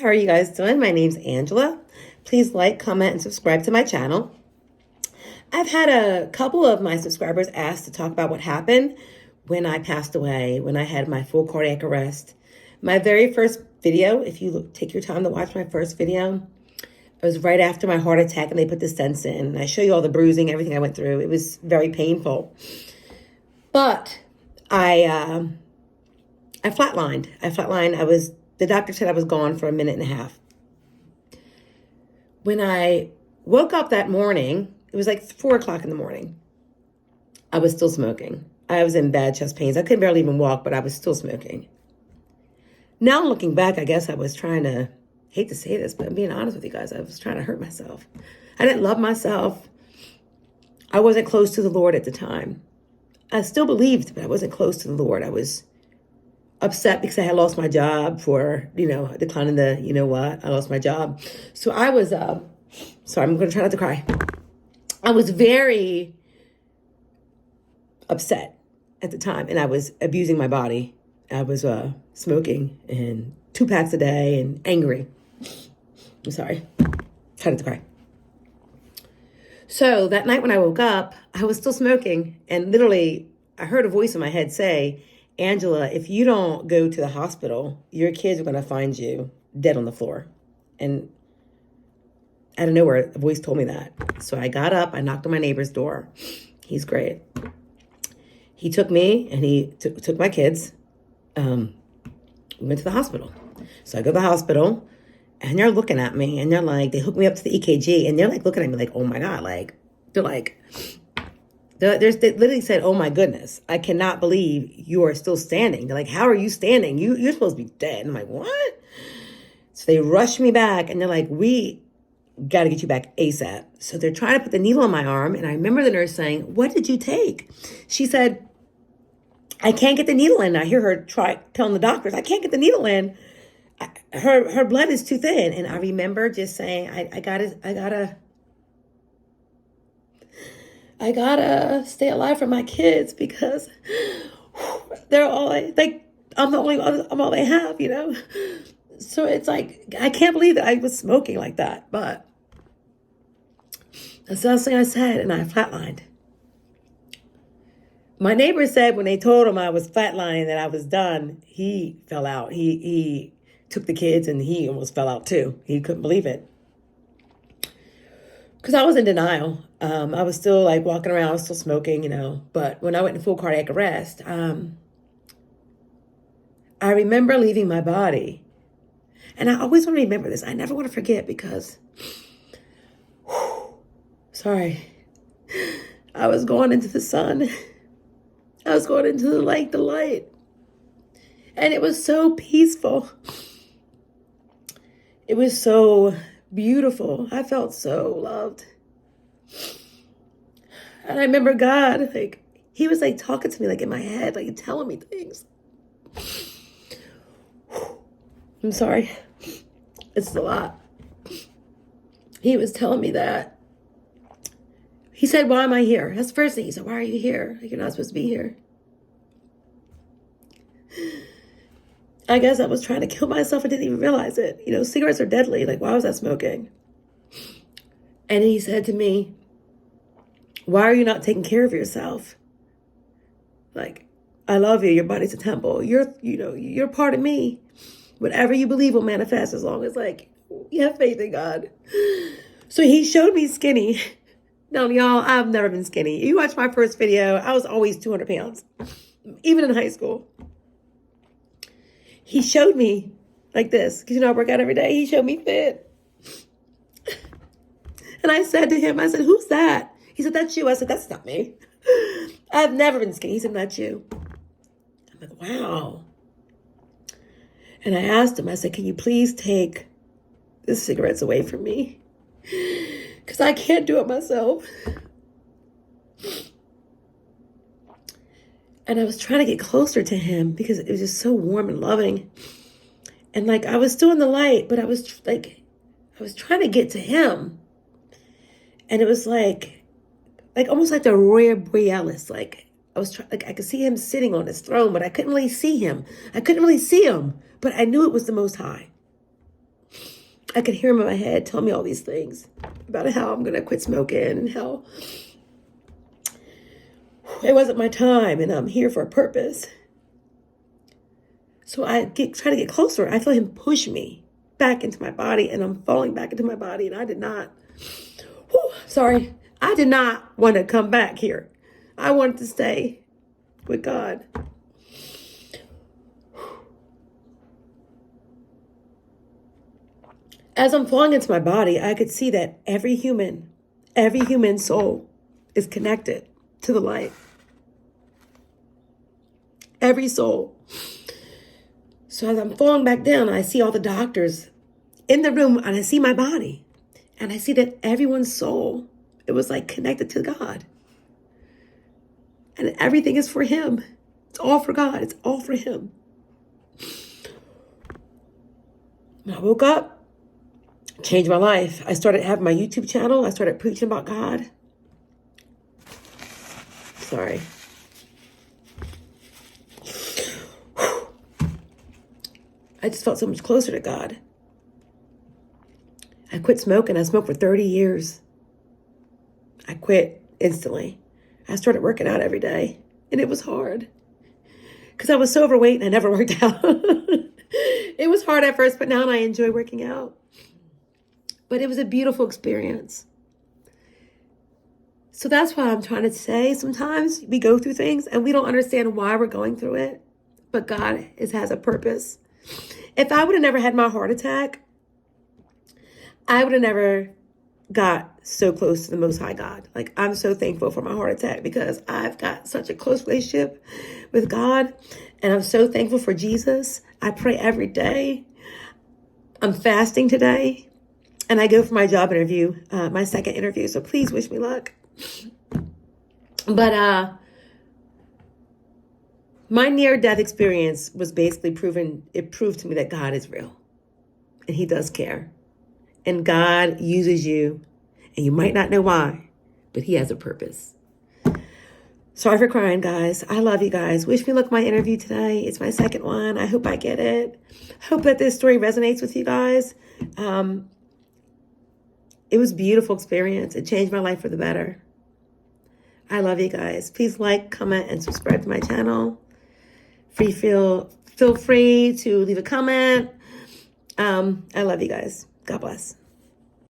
How are you guys doing? My name's Angela. Please like, comment, and subscribe to my channel. I've had a couple of my subscribers ask to talk about what happened when I passed away, when I had my full cardiac arrest. My very first video, if you take your time to watch my first video, it was right after my heart attack and they put the stents in. And I show you all the bruising, everything I went through. It was very painful. But I flatlined. The doctor said I was gone for a minute and a half. When I woke up that morning, it was like 4 o'clock in the morning. I was still smoking. I was in bad chest pains. I couldn't barely even walk, but I was still smoking. Now looking back, I guess I was trying to, hate to say this, but I'm being honest with you guys, I was trying to hurt myself. I didn't love myself. I wasn't close to the Lord at the time. I still believed, but I wasn't close to the Lord. I was upset because I had lost my job for, declining the, I lost my job. So I was, sorry, I'm going to try not to cry. I was very upset at the time, and I was abusing my body. I was smoking and 2 packs a day and angry. I'm sorry. Try not to cry. So that night when I woke up, I was still smoking, and literally I heard a voice in my head say, Angela, if you don't go to the hospital, your kids are going to find you dead on the floor. And out of nowhere, a voice told me that. So I got up, I knocked on my neighbor's door. He's great. He took me and he took my kids. We went to the hospital. So I go to the hospital and they're looking at me and they're like, they hooked me up to the EKG and they're like looking at me like, oh my God, like, they're like, they literally said, oh my goodness, I cannot believe you are still standing. They're like, how are you standing? You're supposed to be dead. I'm like, what? So they rushed me back and they're like, we got to get you back ASAP. So they're trying to put the needle on my arm. And I remember the nurse saying, what did you take? She said, I can't get the needle in. I hear her telling the doctors, I can't get the needle in. Her blood is too thin. And I remember just saying, I gotta stay alive for my kids because they're all like, I'm all they have, So it's like, I can't believe that I was smoking like that, but that's the last thing I said, and I flatlined. My neighbor said when they told him I was flatlining that I was done, he fell out. He took the kids and he almost fell out too. He couldn't believe it. Because I was in denial. I was still like walking around, I was still smoking, But when I went into full cardiac arrest, I remember leaving my body. And I always want to remember this. I never want to forget because, sorry, I was going into the sun. I was going into the light. And it was so peaceful. It was so beautiful. I felt so loved. And I remember God, he was talking to me in my head, telling me things. I'm sorry. It's a lot. He was telling me that. He said, why am I here? That's the first thing. He said, why are you here? You're not supposed to be here. I guess I was trying to kill myself. I didn't even realize it. Cigarettes are deadly. Why was I smoking? And he said to me, why are you not taking care of yourself? I love you. Your body's a temple. You're part of me. Whatever you believe will manifest as long as you have faith in God. So he showed me skinny. Now, y'all, I've never been skinny. You watch my first video, I was always 200 pounds, even in high school. He showed me like this, because I work out every day. He showed me fit. And I said to him, who's that? He said, that's you. I said, that's not me. I've never been skinny. He said, that's you. I'm like, wow. And I asked him, I said, can you please take the cigarettes away from me? Because I can't do it myself. And I was trying to get closer to him because it was just so warm and loving. And I was still in the light, but I was trying to get to him. And it was almost like the Aurora Borealis. I was I could see him sitting on his throne, but I couldn't really see him. But I knew it was the Most High. I could hear him in my head tell me all these things about how I'm going to quit smoking and how it wasn't my time and I'm here for a purpose. So I try to get closer. I feel him push me back into my body and I'm falling back into my body. And I did not, I did not want to come back here. I wanted to stay with God. As I'm falling into my body, I could see that every human soul is connected to the light. Every soul. So as I'm falling back down, I see all the doctors in the room and I see my body. And I see that everyone's soul, it was like connected to God. And everything is for him. It's all for God. It's all for him. When I woke up, changed my life. I started having my YouTube channel. I started preaching about God. Sorry. I just felt so much closer to God. I quit smoking. I smoked for 30 years. I quit instantly. I started working out every day. And it was hard. Because I was so overweight and I never worked out. It was hard at first, but now I enjoy working out. But it was a beautiful experience. So that's what I'm trying to say. Sometimes we go through things and we don't understand why we're going through it. But God has a purpose. If I would have never had my heart attack, I would have never got so close to the Most High God. Like, I'm so thankful for my heart attack because I've got such a close relationship with God. And I'm so thankful for Jesus. I pray every day. I'm fasting today. And I go for my job interview, my second interview. So please wish me luck. But my near-death experience was basically it proved to me that God is real. And he does care. And God uses you. And you might not know why, but he has a purpose. Sorry for crying, guys. I love you guys. Wish me luck my interview today. It's my second one. I hope I get it. Hope that this story resonates with you guys. It was a beautiful experience. It changed my life for the better. I love you guys. Please like, comment, and subscribe to my channel. Feel free to leave a comment. I love you guys. God bless.